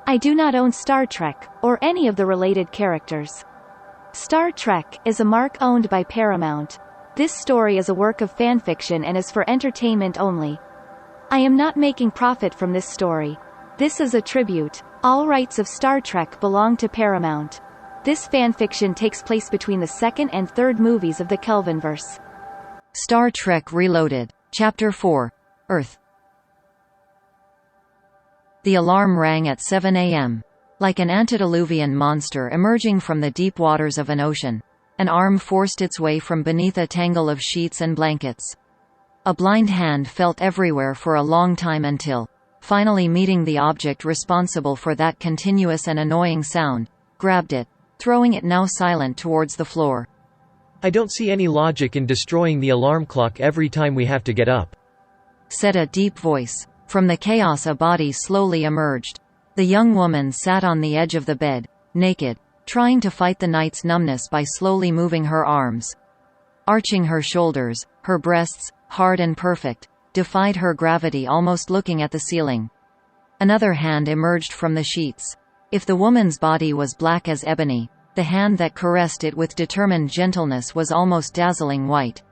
I do not own Star Trek, or any of the related characters. Star Trek is a mark owned by Paramount. This story is a work of fanfiction and is for entertainment only. I am not making profit from this story. This is a tribute. All rights of Star Trek belong to Paramount. This fanfiction takes place between the second and third movies of the Kelvinverse. Star Trek Reloaded. Chapter 4. Earth. The alarm rang at 7 a.m. Like an antediluvian monster emerging from the deep waters of an ocean, an arm forced its way from beneath a tangle of sheets and blankets. A blind hand felt everywhere for a long time until, finally meeting the object responsible for that continuous and annoying sound, grabbed it, throwing it now silent towards the floor. I don't see any logic in destroying the alarm clock every time we have to get up, said a deep voice. From the chaos a body slowly emerged. The young woman sat on the edge of the bed, naked, trying to fight the night's numbness by slowly moving her arms. Arching her shoulders, her breasts, hard and perfect, defied her gravity, almost looking at the ceiling. Another hand emerged from the sheets. If the woman's body was black as ebony, the hand that caressed it with determined gentleness was almost dazzling white.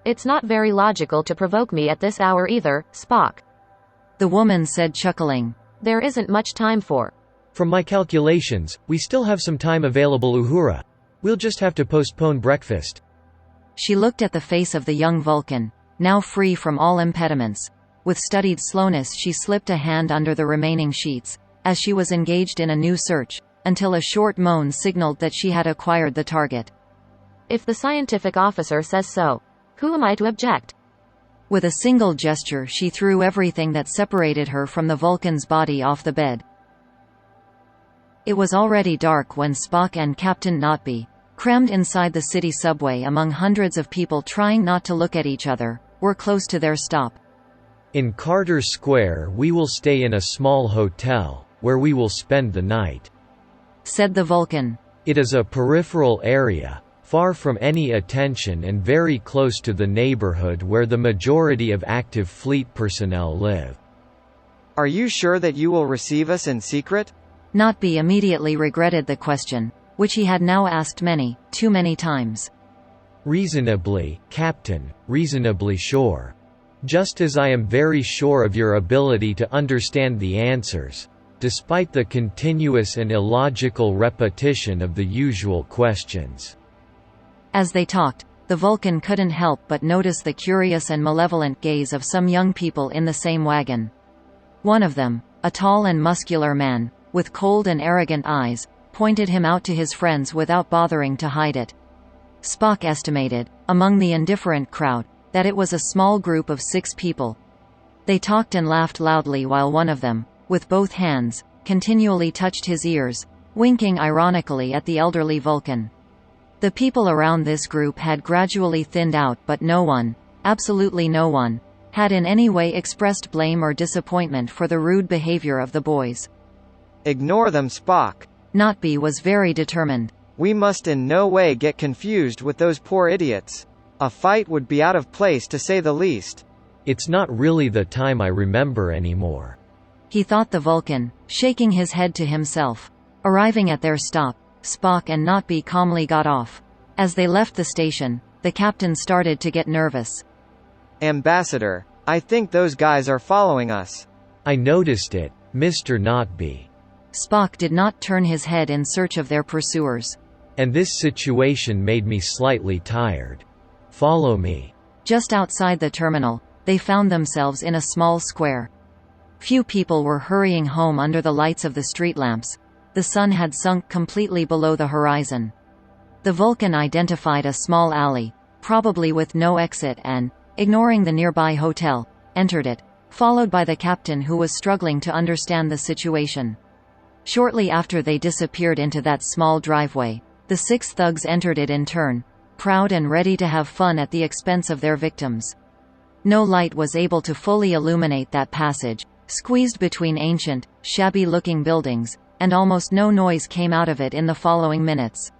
It's not very logical to provoke me at this hour either, Spock, the woman said, chuckling. There isn't much time for. From my calculations, we still have some time available, Uhura. We'll just have to postpone breakfast. She looked at the face of the young Vulcan, now free from all impediments. With studied slowness she slipped a hand under the remaining sheets, as she was engaged in a new search, until a short moan signaled that she had acquired the target. If the scientific officer says so, who am I to object? With a single gesture she threw everything that separated her from the Vulcan's body off the bed. It was already dark when Spock and Captain Notby, crammed inside the city subway among hundreds of people trying not to look at each other, were close to their stop. In Carter Square we will stay in a small hotel, where we will spend the night, said the Vulcan. It is a peripheral area, far from any attention and very close to the neighborhood where the majority of active fleet personnel live. Are you sure that you will receive us in secret? Notby immediately regretted the question, which he had now asked too many times. Reasonably, Captain, reasonably sure. Just as I am very sure of your ability to understand the answers, despite the continuous and illogical repetition of the usual questions. As they talked, the Vulcan couldn't help but notice the curious and malevolent gaze of some young people in the same wagon. One of them, a tall and muscular man, with cold and arrogant eyes, pointed him out to his friends without bothering to hide it. Spock estimated, among the indifferent crowd, that it was a small group of 6 people. They talked and laughed loudly while one of them, with both hands, continually touched his ears, winking ironically at the elderly Vulcan. The people around this group had gradually thinned out, but no one, absolutely no one, had in any way expressed blame or disappointment for the rude behavior of the boys. Ignore them, Spock. Notby was very determined. We must in no way get confused with those poor idiots. A fight would be out of place to say the least. It's not really the time I remember anymore, he thought the Vulcan, shaking his head to himself. Arriving at their stop, Spock and Notby calmly got off. As they left the station, the captain started to get nervous. Ambassador, I think those guys are following us. I noticed it, Mr. Notby. Spock did not turn his head in search of their pursuers. And this situation made me slightly tired. Follow me. Just outside the terminal, they found themselves in a small square. Few people were hurrying home under the lights of the street lamps. The sun had sunk completely below the horizon. The Vulcan identified a small alley, probably with no exit, and, ignoring the nearby hotel, entered it, followed by the captain, who was struggling to understand the situation. Shortly after they disappeared into that small driveway, the 6 thugs entered it in turn, proud and ready to have fun at the expense of their victims. No light was able to fully illuminate that passage, squeezed between ancient, shabby-looking buildings, and almost no noise came out of it in the following minutes.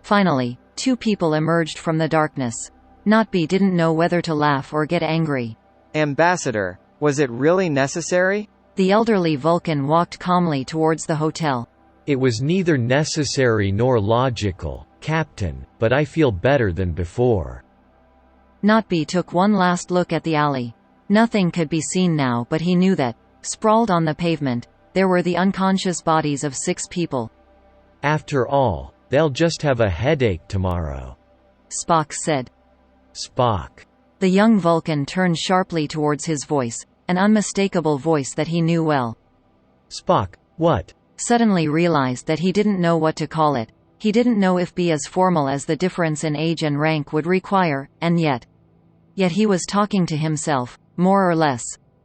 Finally, 2 people emerged from the darkness. Notby didn't know whether to laugh or get angry. Ambassador, was it really necessary? The elderly Vulcan walked calmly towards the hotel. It was neither necessary nor logical, Captain, but I feel better than before. Notby took one last look at the alley. Nothing could be seen now, but he knew that, sprawled on the pavement, there were the unconscious bodies of 6 people. After all, they'll just have a headache tomorrow, Spock said. Spock. The young Vulcan turned sharply towards his voice, an unmistakable voice that he knew well. Spock, what? Suddenly realized that he didn't know what to call it. He didn't know if be as formal as the difference in age and rank would require, and yet he was talking to himself, more or less.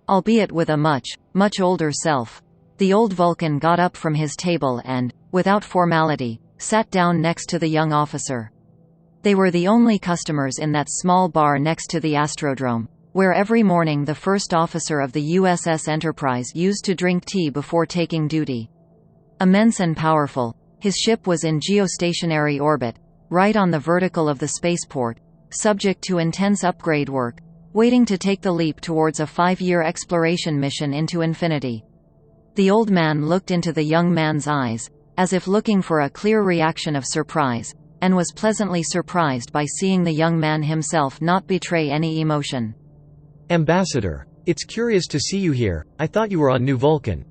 Albeit with a much, much older self. The old Vulcan got up from his table and, without formality, sat down next to the young officer. They were the only customers in that small bar next to the Astrodrome, where every morning the first officer of the USS Enterprise used to drink tea before taking duty. Immense and powerful, his ship was in geostationary orbit, right on the vertical of the spaceport, subject to intense upgrade work, waiting to take the leap towards a 5-year exploration mission into infinity. The old man looked into the young man's eyes, as if looking for a clear reaction of surprise, and was pleasantly surprised by seeing the young man himself not betray any emotion. Ambassador, it's curious to see you here. I thought you were on New Vulcan.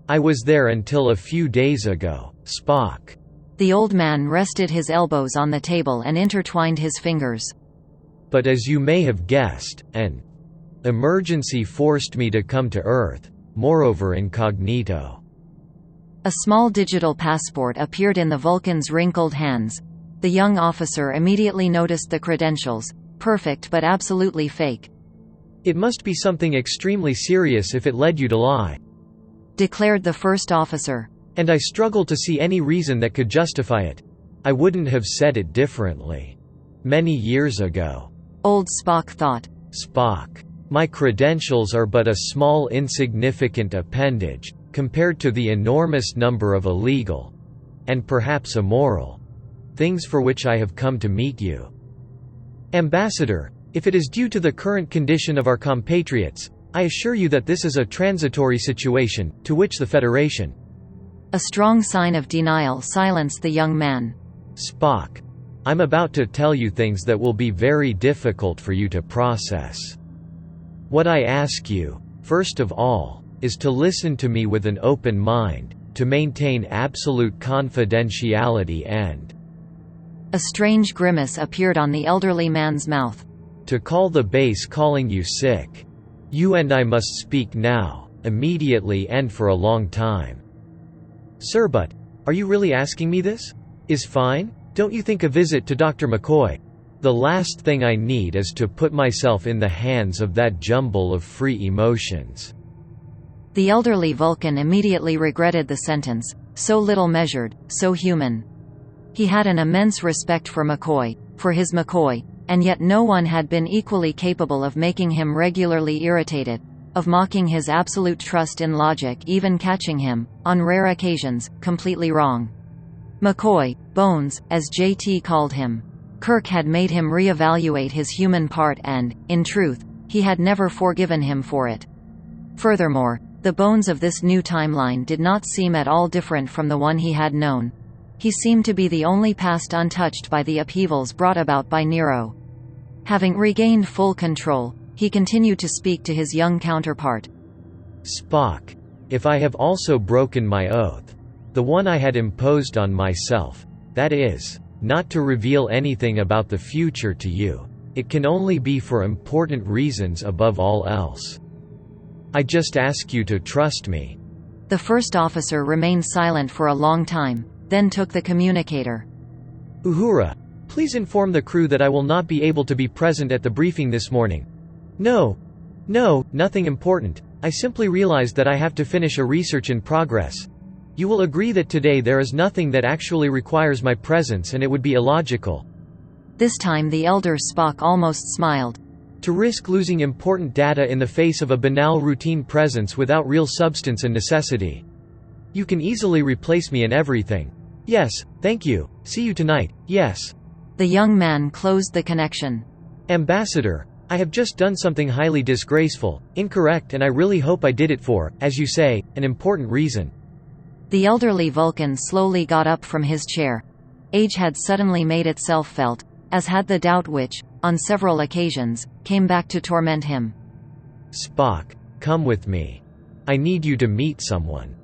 I was there until a few days ago, Spock. The old man rested his elbows on the table and intertwined his fingers. But as you may have guessed, an emergency forced me to come to Earth, moreover incognito. A small digital passport appeared in the Vulcan's wrinkled hands. The young officer immediately noticed the credentials, perfect but absolutely fake. It must be something extremely serious if it led you to lie, declared the first officer. And I struggle to see any reason that could justify it. I wouldn't have said it differently. Many years ago. Old Spock thought. Spock. My credentials are but a small insignificant appendage, compared to the enormous number of illegal, and perhaps immoral, things for which I have come to meet you. Ambassador, if it is due to the current condition of our compatriots, I assure you that this is a transitory situation, to which the Federation. A strong sign of denial silenced the young man. Spock. I'm about to tell you things that will be very difficult for you to process. What I ask you, first of all, is to listen to me with an open mind, to maintain absolute confidentiality and a strange grimace appeared on the elderly man's mouth. To call the base calling you sick. You and I must speak now, immediately and for a long time. Sir, but are you really asking me this? Is fine? Don't you think a visit to Dr. McCoy? The last thing I need is to put myself in the hands of that jumble of free emotions. The elderly Vulcan immediately regretted the sentence, so little measured, so human. He had an immense respect for McCoy, for his McCoy, and yet no one had been equally capable of making him regularly irritated, of mocking his absolute trust in logic, even catching him, on rare occasions, completely wrong. McCoy, Bones, as JT called him. Kirk had made him reevaluate his human part and, in truth, he had never forgiven him for it. Furthermore, the Bones of this new timeline did not seem at all different from the one he had known. He seemed to be the only past untouched by the upheavals brought about by Nero. Having regained full control, he continued to speak to his young counterpart. Spock. If I have also broken my oath, the one I had imposed on myself, that is, not to reveal anything about the future to you, it can only be for important reasons above all else. I just ask you to trust me. The first officer remained silent for a long time, then took the communicator. Uhura, please inform the crew that I will not be able to be present at the briefing this morning. No, nothing important. I simply realized that I have to finish a research in progress. You will agree that today there is nothing that actually requires my presence and it would be illogical. This time the elder Spock almost smiled. To risk losing important data in the face of a banal routine presence without real substance and necessity. You can easily replace me in everything. Yes, thank you. See you tonight. Yes. The young man closed the connection. Ambassador, I have just done something highly disgraceful, incorrect, and I really hope I did it for, as you say, an important reason." The elderly Vulcan slowly got up from his chair. Age had suddenly made itself felt, as had the doubt which, on several occasions, came back to torment him. "Spock, come with me. I need you to meet someone."